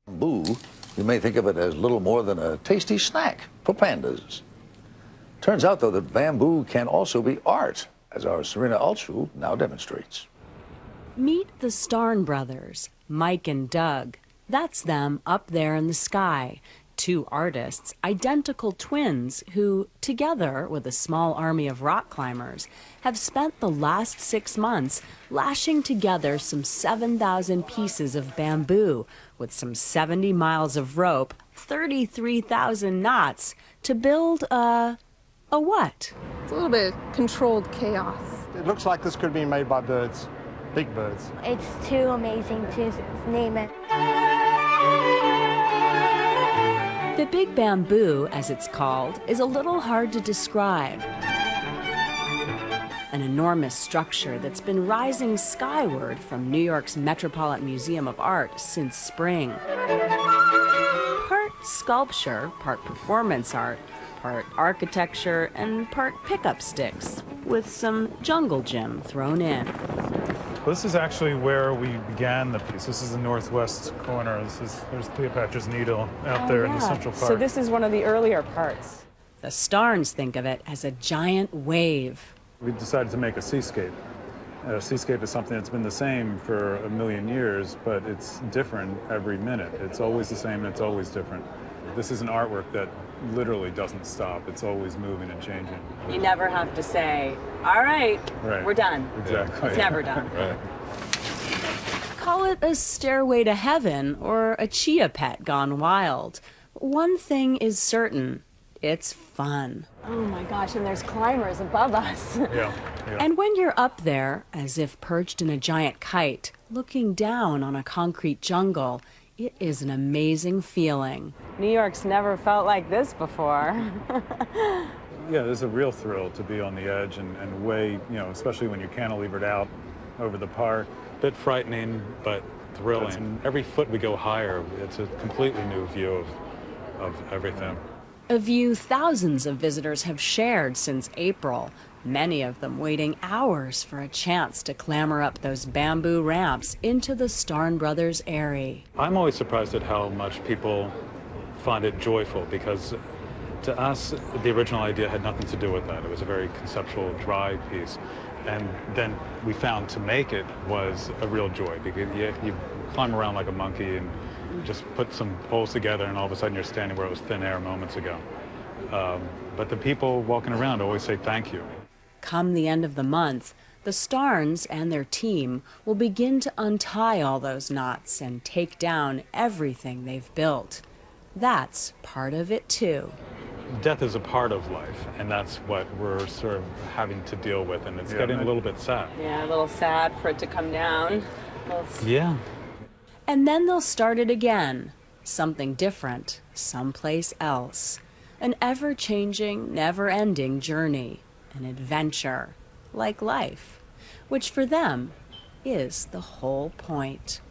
Bambu, you may think of it as little more than a tasty snack for pandas. Turns out, though, that bamboo can also be art, as our Serena Altschul now demonstrates. Meet the Starn brothers, Mike and Doug. That's them up there in the sky. Two artists, identical twins, who, together with a small army of rock climbers, have spent the last 6 months lashing together some 7,000 pieces of bamboo with some 70 miles of rope, 33,000 knots, to build a what? It's a little bit controlled chaos. It looks like this could be made by birds, big birds. It's too amazing to name it. The Big Bambu, as it's called, is a little hard to describe. An enormous structure that's been rising skyward from New York's Metropolitan Museum of Art since spring. Part sculpture, part performance art, part architecture, and part pickup sticks, with some jungle gym thrown in. This is actually where we began the piece. This is the northwest corner. There's Cleopatra's Needle out there in the Central Park. So this is one of the earlier parts. The Starns think of it as a giant wave. We decided to make a seascape. A seascape is something that's been the same for a million years, but it's different every minute. It's always the same and it's always different. This is an artwork that literally doesn't stop. It's always moving and changing. You never have to say, all right, we're done. Exactly. It's never done. Right. Call it a stairway to heaven or a chia pet gone wild. One thing is certain, it's fun. Oh my gosh, and there's climbers above us. Yeah. And when you're up there, as if perched in a giant kite, looking down on a concrete jungle, it is an amazing feeling. New York's never felt like this before. Yeah, there's a real thrill to be on the edge and way, especially when you're cantilevered out over the park. A bit frightening, but thrilling. Every foot we go higher, it's a completely new view of everything. A view thousands of visitors have shared since April, many of them waiting hours for a chance to clamber up those bamboo ramps into the Starn Brothers' eyrie. I'm always surprised at how much people find it joyful, because to us, the original idea had nothing to do with that. It was a very conceptual, dry piece. And then we found to make it was a real joy, because you climb around like a monkey and just put some poles together and all of a sudden you're standing where it was thin air moments ago. But the people walking around always say thank you. Come the end of the month, the Starns and their team will begin to untie all those knots and take down everything they've built. That's part of it too. Death is a part of life, and that's what we're sort of having to deal with, and it's getting a little bit sad. Yeah, a little sad for it to come down. Yeah. And then they'll start it again. Something different, someplace else. An ever-changing, never-ending journey. An adventure, like life, which for them is the whole point.